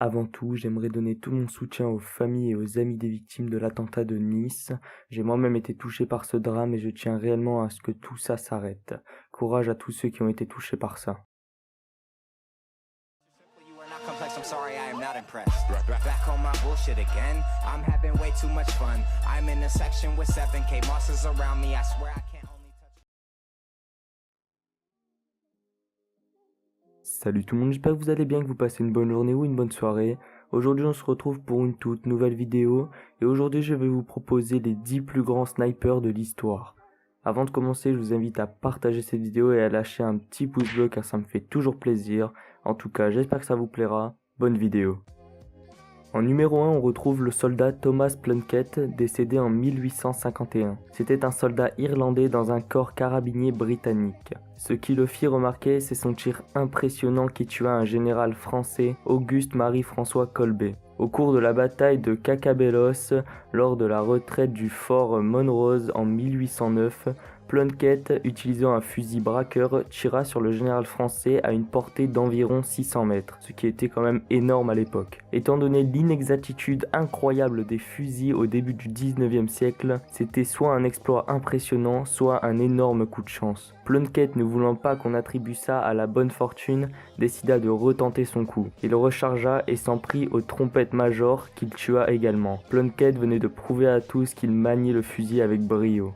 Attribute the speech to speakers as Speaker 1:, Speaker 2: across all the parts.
Speaker 1: Avant tout, j'aimerais donner tout mon soutien aux familles et aux amis des victimes de l'attentat de Nice. J'ai moi-même été touché par ce drame et je tiens réellement à ce que tout ça s'arrête. Courage à tous ceux qui ont été touchés par ça.
Speaker 2: You are not complex, I'm sorry, I am not impressed. Back on my bullshit again. I'm having way too much fun. I'm in a section with 7K monsters around me. I swear I can't only touch.
Speaker 1: Salut tout le monde, j'espère que vous allez bien, que vous passez une bonne journée ou une bonne soirée. Aujourd'hui on se retrouve pour une toute nouvelle vidéo et aujourd'hui je vais vous proposer les 10 plus grands snipers de l'histoire. Avant de commencer, je vous invite à partager cette vidéo et à lâcher un petit pouce bleu car ça me fait toujours plaisir. En tout cas, j'espère que ça vous plaira. Bonne vidéo. En numéro 1, on retrouve le soldat Thomas Plunkett, décédé en 1851. C'était un soldat irlandais dans un corps carabinier britannique. Ce qui le fit remarquer, c'est son tir impressionnant qui tua un général français, Auguste Marie-François Colbert. Au cours de la bataille de Cacabelos, lors de la retraite du fort Monrose en 1809, Plunkett, utilisant un fusil braqueur, tira sur le général français à une portée d'environ 600 mètres, ce qui était quand même énorme à l'époque. Étant donné l'inexactitude incroyable des fusils au début du 19e siècle, c'était soit un exploit impressionnant, soit un énorme coup de chance. Plunkett, ne voulant pas qu'on attribue ça à la bonne fortune, décida de retenter son coup. Il rechargea et s'en prit aux trompettes major qu'il tua également. Plunkett venait de prouver à tous qu'il maniait le fusil avec brio.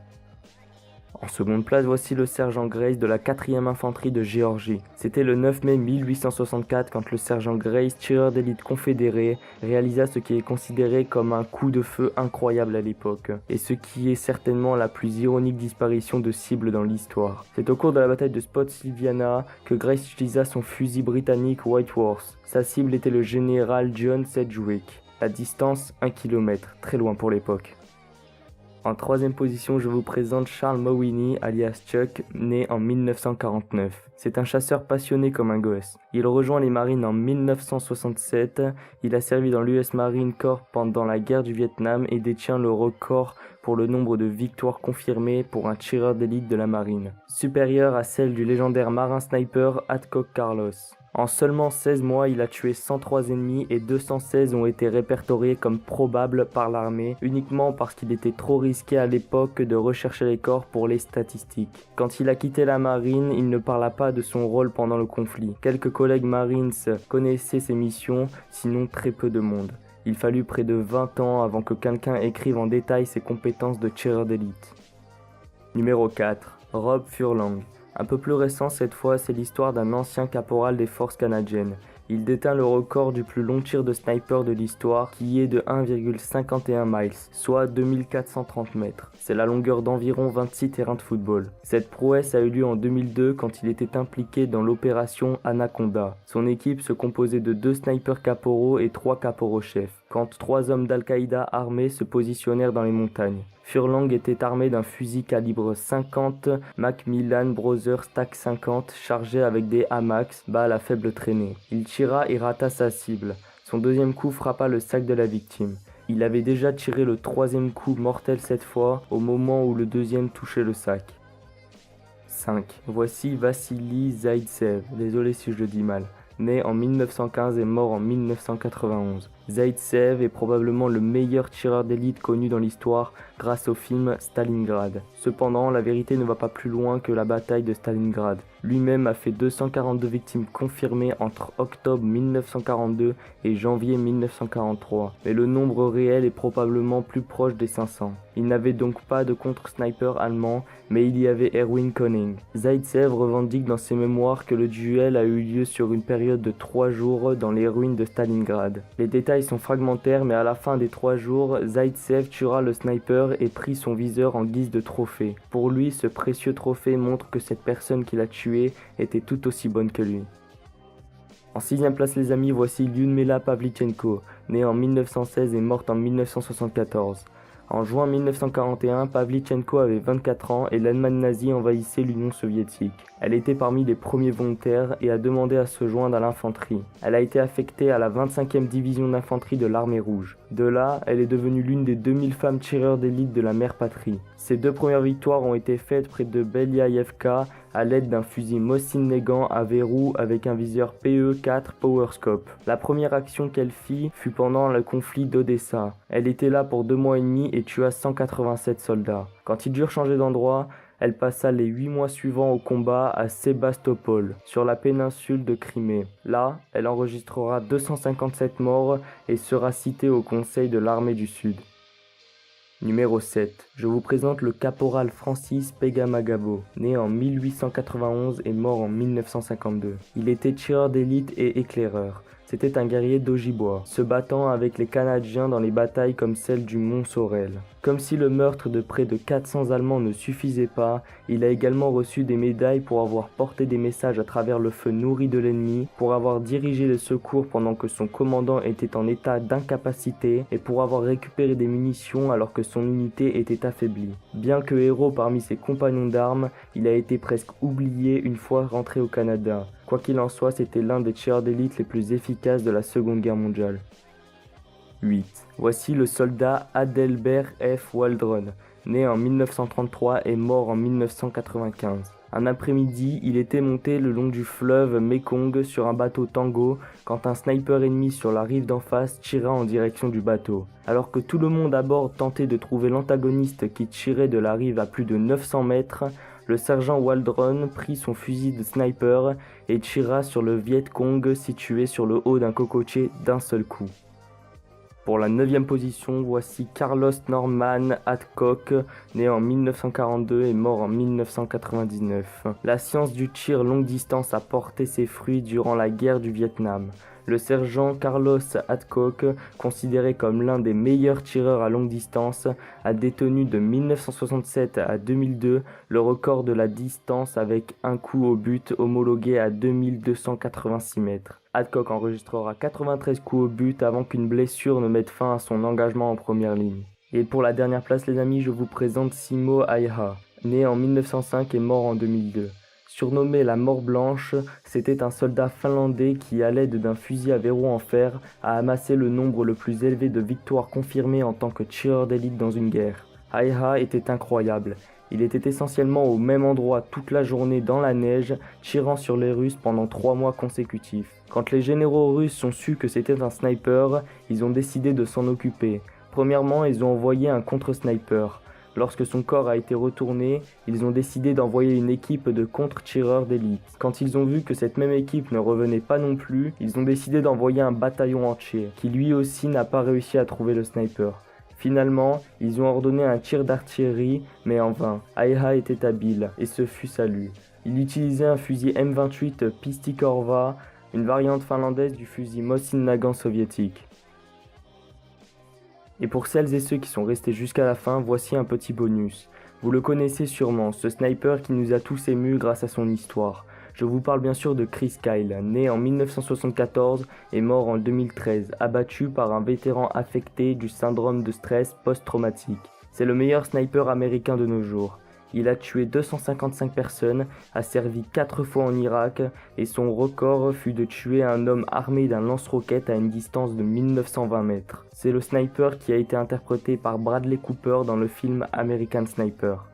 Speaker 1: En seconde place, voici le sergent Grace de la 4e infanterie de Géorgie. C'était le 9 mai 1864 quand le sergent Grace, tireur d'élite confédéré, réalisa ce qui est considéré comme un coup de feu incroyable à l'époque, et ce qui est certainement la plus ironique disparition de cible dans l'histoire. C'est au cours de la bataille de Spotsylvania que Grace utilisa son fusil britannique Whitehorse. Sa cible était le général John Sedgwick. La distance, 1 km, très loin pour l'époque. En troisième position, je vous présente Charles Mawhinney, alias Chuck, né en 1949. C'est un chasseur passionné comme un gosse. Il rejoint les Marines en 1967. Il a servi dans l'US Marine Corps pendant la guerre du Vietnam et détient le record pour le nombre de victoires confirmées pour un tireur d'élite de la Marine, supérieur à celle du légendaire marin sniper Adcock Carlos. En seulement 16 mois, il a tué 103 ennemis et 216 ont été répertoriés comme probables par l'armée, uniquement parce qu'il était trop risqué à l'époque de rechercher les corps pour les statistiques. Quand il a quitté la marine, il ne parla pas de son rôle pendant le conflit. Quelques collègues Marines connaissaient ses missions, sinon très peu de monde. Il fallut près de 20 ans avant que quelqu'un écrive en détail ses compétences de tireur d'élite. Numéro 4. Rob Furlong. Un peu plus récent cette fois, c'est l'histoire d'un ancien caporal des forces canadiennes. Il détient le record du plus long tir de sniper de l'histoire qui est de 1,51 miles, soit 2430 mètres. C'est la longueur d'environ 26 terrains de football. Cette prouesse a eu lieu en 2002 quand il était impliqué dans l'opération Anaconda. Son équipe se composait de 2 snipers caporaux et 3 caporaux chefs, quand 3 hommes d'Al-Qaïda armés se positionnèrent dans les montagnes. Furlong était armé d'un fusil calibre 50 Macmillan Brothers TAC 50 chargé avec des AMAX, balles à faible traînée. Il tira et rata sa cible. Son deuxième coup frappa le sac de la victime. Il avait déjà tiré le troisième coup mortel cette fois, au moment où le deuxième touchait le sac. 5. Voici Vassili Zaïtsev, désolé si je le dis mal, né en 1915 et mort en 1991. Zaïtsev est probablement le meilleur tireur d'élite connu dans l'histoire grâce au film Stalingrad. Cependant, la vérité ne va pas plus loin que la bataille de Stalingrad. Lui-même a fait 242 victimes confirmées entre octobre 1942 et janvier 1943, mais le nombre réel est probablement plus proche des 500. Il n'avait donc pas de contre-sniper allemand, mais il y avait Erwin Koning. Zaïtsev revendique dans ses mémoires que le duel a eu lieu sur une période de 3 jours dans les ruines de Stalingrad. Les détails sont fragmentaires, mais à la fin des 3 jours, Zaïtsev tuera le sniper et prit son viseur en guise de trophée. Pour lui, ce précieux trophée montre que cette personne qui l'a tué était tout aussi bonne que lui. En 6ème place les amis, voici Lyudmila Pavlyuchenko, née en 1916 et morte en 1974. En juin 1941, Pavlyuchenko avait 24 ans et l'Allemagne nazie envahissait l'Union soviétique. Elle était parmi les premiers volontaires et a demandé à se joindre à l'infanterie. Elle a été affectée à la 25e division d'infanterie de l'armée rouge. De là, elle est devenue l'une des 2000 femmes tireurs d'élite de la mère patrie. Ses 2 premières victoires ont été faites près de Beliaïevka à l'aide d'un fusil Mosin Nagant à verrou avec un viseur PE4 PowerScope. La première action qu'elle fit fut pendant le conflit d'Odessa. Elle était là pour 2 mois et demi et tua 187 soldats. Quand ils durent changer d'endroit, elle passa les 8 mois suivants au combat à Sébastopol, sur la péninsule de Crimée. Là, elle enregistrera 257 morts et sera citée au Conseil de l'armée du Sud. Numéro 7. Je vous présente le caporal Francis Pegamagabo, né en 1891 et mort en 1952. Il était tireur d'élite et éclaireur. C'était un guerrier d'Ojibwa, se battant avec les Canadiens dans les batailles comme celle du Mont Sorel. Comme si le meurtre de près de 400 Allemands ne suffisait pas, il a également reçu des médailles pour avoir porté des messages à travers le feu nourri de l'ennemi, pour avoir dirigé les secours pendant que son commandant était en état d'incapacité et pour avoir récupéré des munitions alors que son unité était affaiblie. Bien que héros parmi ses compagnons d'armes, il a été presque oublié une fois rentré au Canada. Quoi qu'il en soit, c'était l'un des tireurs d'élite les plus efficaces de la Seconde Guerre mondiale. 8. Voici le soldat Adelbert F. Waldron, né en 1933 et mort en 1995. Un après-midi, il était monté le long du fleuve Mekong sur un bateau Tango quand un sniper ennemi sur la rive d'en face tira en direction du bateau. Alors que tout le monde à bord tentait de trouver l'antagoniste qui tirait de la rive à plus de 900 mètres, le sergent Waldron prit son fusil de sniper et tira sur le Viet Cong situé sur le haut d'un cocotier d'un seul coup. Pour la 9e position, voici Carlos Norman Adcock, né en 1942 et mort en 1999. La science du tir longue distance a porté ses fruits durant la guerre du Vietnam. Le sergent Carlos Adcock, considéré comme l'un des meilleurs tireurs à longue distance, a détenu de 1967 à 2002 le record de la distance avec un coup au but homologué à 2286 mètres. Adcock enregistrera 93 coups au but avant qu'une blessure ne mette fin à son engagement en première ligne. Et pour la dernière place les amis, je vous présente Simo Häyhä, né en 1905 et mort en 2002. Surnommé la mort blanche, c'était un soldat finlandais qui, à l'aide d'un fusil à verrou en fer, a amassé le nombre le plus élevé de victoires confirmées en tant que tireur d'élite dans une guerre. Häyhä était incroyable. Il était essentiellement au même endroit toute la journée dans la neige, tirant sur les Russes pendant 3 mois consécutifs. Quand les généraux russes ont su que c'était un sniper, ils ont décidé de s'en occuper. Premièrement, ils ont envoyé un contre-sniper. Lorsque son corps a été retourné, ils ont décidé d'envoyer une équipe de contre-tireurs d'élite. Quand ils ont vu que cette même équipe ne revenait pas non plus, ils ont décidé d'envoyer un bataillon entier, qui lui aussi n'a pas réussi à trouver le sniper. Finalement, ils ont ordonné un tir d'artillerie, mais en vain. Häyhä était habile, et ce fut salut. Il utilisait un fusil M28 Pistikorva, une variante finlandaise du fusil Mosin Nagant soviétique. Et pour celles et ceux qui sont restés jusqu'à la fin, voici un petit bonus. Vous le connaissez sûrement, ce sniper qui nous a tous émus grâce à son histoire. Je vous parle bien sûr de Chris Kyle, né en 1974 et mort en 2013, abattu par un vétéran affecté du syndrome de stress post-traumatique. C'est le meilleur sniper américain de nos jours. Il a tué 255 personnes, a servi 4 fois en Irak et son record fut de tuer un homme armé d'un lance-roquette à une distance de 1920 mètres. C'est le sniper qui a été interprété par Bradley Cooper dans le film American Sniper.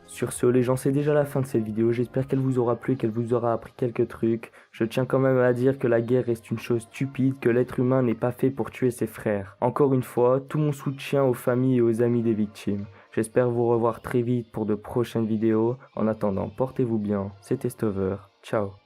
Speaker 1: Sur ce les gens, c'est déjà la fin de cette vidéo, j'espère qu'elle vous aura plu et qu'elle vous aura appris quelques trucs. Je tiens quand même à dire que la guerre reste une chose stupide, que l'être humain n'est pas fait pour tuer ses frères. Encore une fois, tout mon soutien aux familles et aux amis des victimes. J'espère vous revoir très vite pour de prochaines vidéos. En attendant, portez-vous bien, c'était Stover, ciao.